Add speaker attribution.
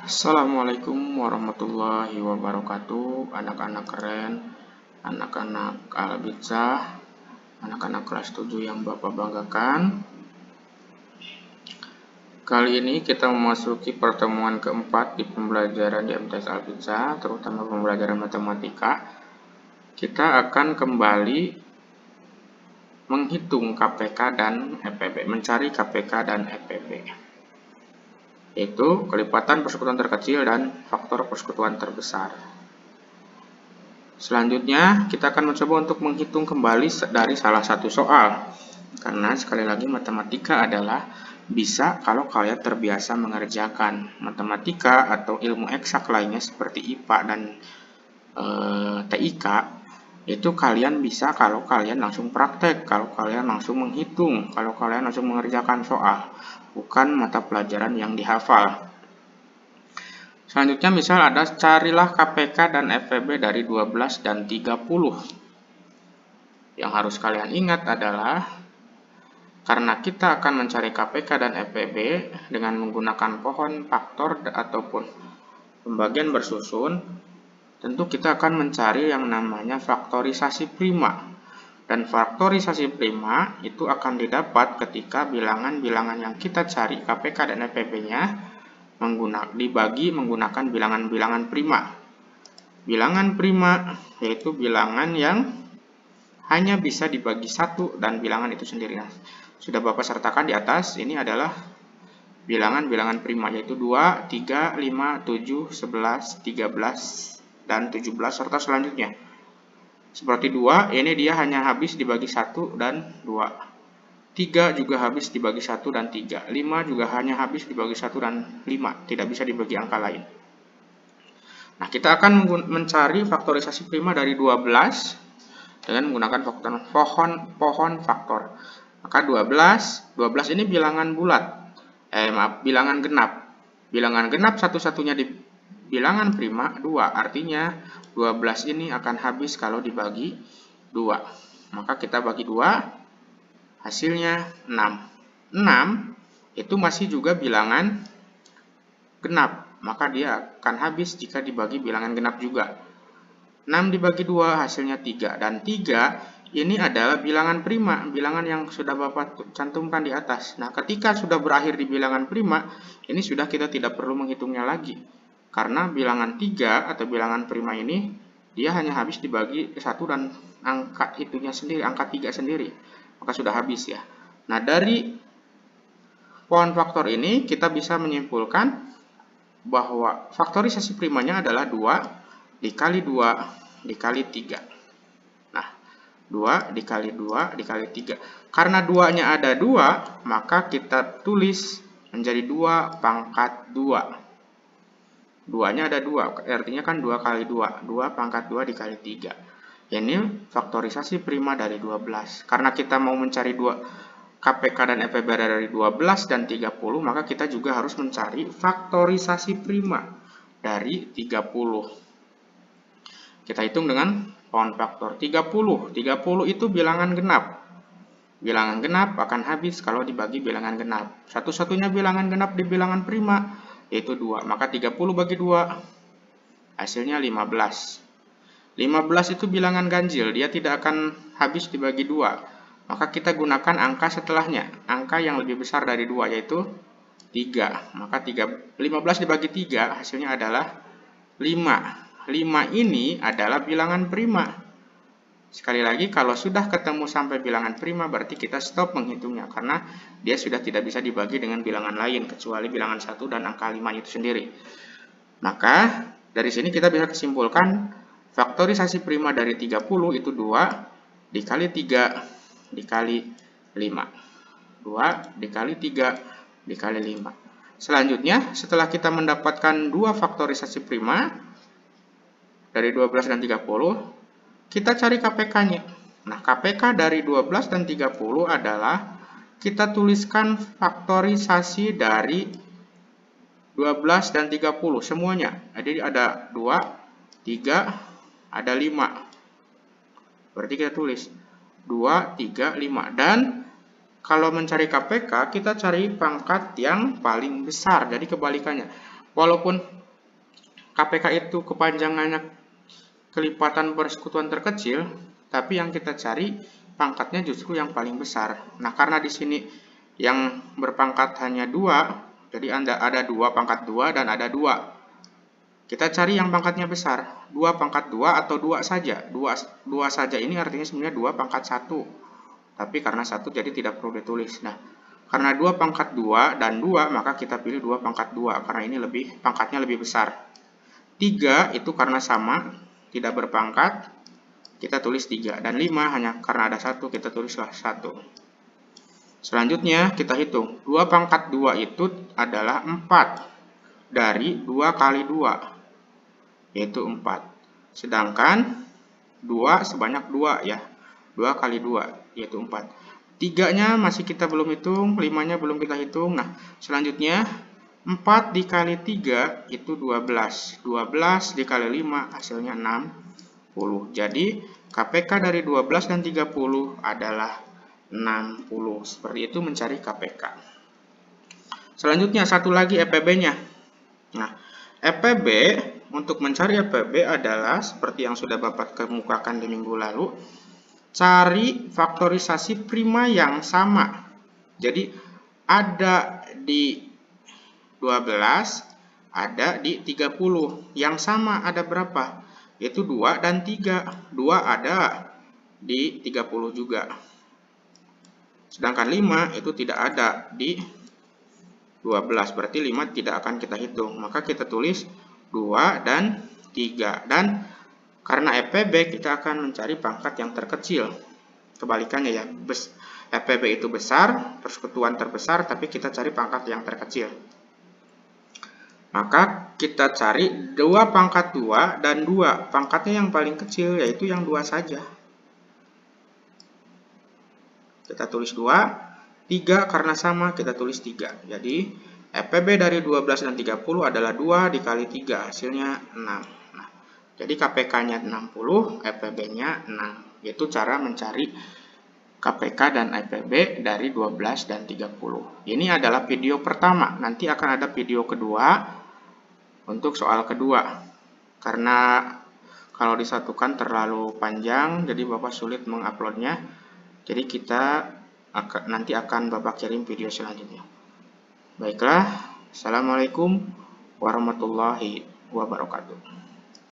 Speaker 1: Assalamualaikum warahmatullahi wabarakatuh. Anak-anak keren, anak-anak Al-Bitsah, anak-anak kelas 7 yang Bapak banggakan. Kali ini kita memasuki pertemuan keempat di pembelajaran di MTS Al-Bitsah, terutama pembelajaran matematika. Kita akan kembali menghitung KPK dan EPB, mencari KPK dan EPB. Yaitu kelipatan persekutuan terkecil dan faktor persekutuan terbesar. Selanjutnya, kita akan mencoba untuk menghitung kembali dari salah satu soal. Karena sekali lagi matematika adalah bisa kalau kalian terbiasa mengerjakan. Matematika atau ilmu eksak lainnya seperti IPA dan TIK, itu kalian bisa kalau kalian langsung praktek, kalau kalian langsung menghitung, kalau kalian langsung mengerjakan soal. Bukan mata pelajaran yang dihafal. Selanjutnya misal ada carilah KPK dan EPB dari 12 dan 30. Yang harus kalian ingat adalah karena kita akan mencari KPK dan EPB dengan menggunakan pohon faktor ataupun pembagian bersusun, tentu kita akan mencari yang namanya faktorisasi prima. Dan faktorisasi prima itu akan didapat ketika bilangan-bilangan yang kita cari KPK dan EPB-nya dibagi menggunakan bilangan-bilangan prima. Bilangan prima yaitu bilangan yang hanya bisa dibagi satu dan bilangan itu sendiri. Nah, sudah Bapak sertakan di atas, ini adalah bilangan-bilangan prima yaitu 2, 3, 5, 7, 11, 13, dan 17 serta selanjutnya. Seperti 2, ini dia hanya habis dibagi 1 dan 2. 3 juga habis dibagi 1 dan 3. 5 juga hanya habis dibagi 1 dan 5. Tidak bisa dibagi angka lain. Nah, kita akan mencari faktorisasi prima dari 12 dengan menggunakan pohon faktor. Maka 12 ini bilangan bulat. Bilangan genap. Bilangan genap satu-satunya di bilangan prima 2. Artinya 12 ini akan habis kalau dibagi 2. Maka kita bagi 2, hasilnya 6. 6 itu masih juga bilangan genap. Maka dia akan habis jika dibagi bilangan genap juga. 6 dibagi 2 hasilnya 3. Dan 3 ini adalah bilangan prima. Bilangan yang sudah Bapak cantumkan di atas. Nah, ketika sudah berakhir di bilangan prima, ini sudah kita tidak perlu menghitungnya lagi. Karena bilangan 3 atau bilangan prima ini, dia hanya habis dibagi 1 dan angka itunya sendiri, angka 3 sendiri. Maka sudah habis ya. Nah, dari pohon faktor ini kita bisa menyimpulkan bahwa faktorisasi primanya adalah 2 dikali 2 dikali 3. Nah, 2 dikali 2 dikali 3. Karena 2-nya ada 2, maka kita tulis menjadi 2 pangkat 2. 2-nya ada 2, artinya kan 2 kali 2. 2 pangkat 2 dikali 3. Ini faktorisasi prima dari 12. Karena kita mau mencari 2 KPK dan EPB dari 12 dan 30, maka kita juga harus mencari faktorisasi prima dari 30. Kita hitung dengan pohon faktor 30. 30 itu bilangan genap. Bilangan genap akan habis kalau dibagi bilangan genap. Satu-satunya bilangan genap di bilangan prima yaitu 2. Maka 30 bagi 2 hasilnya 15. 15 itu bilangan ganjil, dia tidak akan habis dibagi 2. Maka kita gunakan angka setelahnya, angka yang lebih besar dari 2 yaitu 3. Maka 15 dibagi 3 hasilnya adalah 5. 5 ini adalah bilangan prima. Sekali lagi, kalau sudah ketemu sampai bilangan prima berarti kita stop menghitungnya karena dia sudah tidak bisa dibagi dengan bilangan lain kecuali bilangan 1 dan angka 5 itu sendiri. Maka dari sini kita bisa kesimpulkan faktorisasi prima dari 30 itu 2 dikali 3 dikali 5. 2 dikali 3 dikali 5. Selanjutnya, setelah kita mendapatkan 2 faktorisasi prima dari 12 dan 30, kita cari KPK-nya. Nah, KPK dari 12 dan 30 adalah kita tuliskan faktorisasi dari 12 dan 30 semuanya. Jadi ada 2, 3, ada 5. Berarti kita tulis 2, 3, 5. Dan kalau mencari KPK, kita cari pangkat yang paling besar. Jadi kebalikannya. Walaupun KPK itu kepanjangannya kelipatan persekutuan terkecil, tapi yang kita cari pangkatnya justru yang paling besar. Nah, karena di sini yang berpangkat hanya 2, jadi ada 2 pangkat 2 dan ada 2. Kita cari yang pangkatnya besar, 2 pangkat 2 atau 2 saja. 2 saja ini artinya sebenarnya 2 pangkat 1. Tapi karena 1 jadi tidak perlu ditulis. Nah, karena 2 pangkat 2 dan 2, maka kita pilih 2 pangkat 2 karena ini pangkatnya lebih besar. 3 itu karena sama, tidak berpangkat, kita tulis 3. Dan 5 hanya karena ada 1, kita tulislah 1. Selanjutnya kita hitung. 2 pangkat 2 itu adalah 4 dari 2 kali 2, yaitu 4. Sedangkan 2 sebanyak 2 ya. 2 kali 2, yaitu 4. 3-nya masih kita belum hitung, 5-nya belum kita hitung. Nah, selanjutnya 4 dikali 3 itu 12. 12 dikali 5 hasilnya 60. Jadi, KPK dari 12 dan 30 adalah 60. Seperti itu mencari KPK. Selanjutnya, satu lagi EPB-nya. Nah, EPB, untuk mencari EPB adalah seperti yang sudah Bapak kemukakan di minggu lalu, cari faktorisasi prima yang sama. Jadi, ada di 12, ada di 30. Yang sama ada berapa? Yaitu 2 dan 3. 2 ada di 30 juga. Sedangkan 5 itu tidak ada di 12. Berarti 5 tidak akan kita hitung. Maka kita tulis 2 dan 3. Dan karena EPB kita akan mencari pangkat yang terkecil. Kebalikannya ya. EPB itu besar, persekutuan terbesar, tapi kita cari pangkat yang terkecil. Maka kita cari 2 pangkat 2 dan 2. Pangkatnya yang paling kecil, yaitu yang 2 saja. Kita tulis 2, 3 karena sama, kita tulis 3. Jadi, EPB dari 12 dan 30 adalah 2 dikali 3, hasilnya 6. Nah, jadi KPK-nya 60, EPB-nya 6. Yaitu cara mencari KPK dan EPB dari 12 dan 30. Ini adalah video pertama. Nanti akan ada video kedua untuk soal kedua, karena kalau disatukan terlalu panjang, jadi Bapak sulit menguploadnya. Jadi nanti akan Bapak kirim video selanjutnya. Baiklah, Assalamualaikum warahmatullahi wabarakatuh.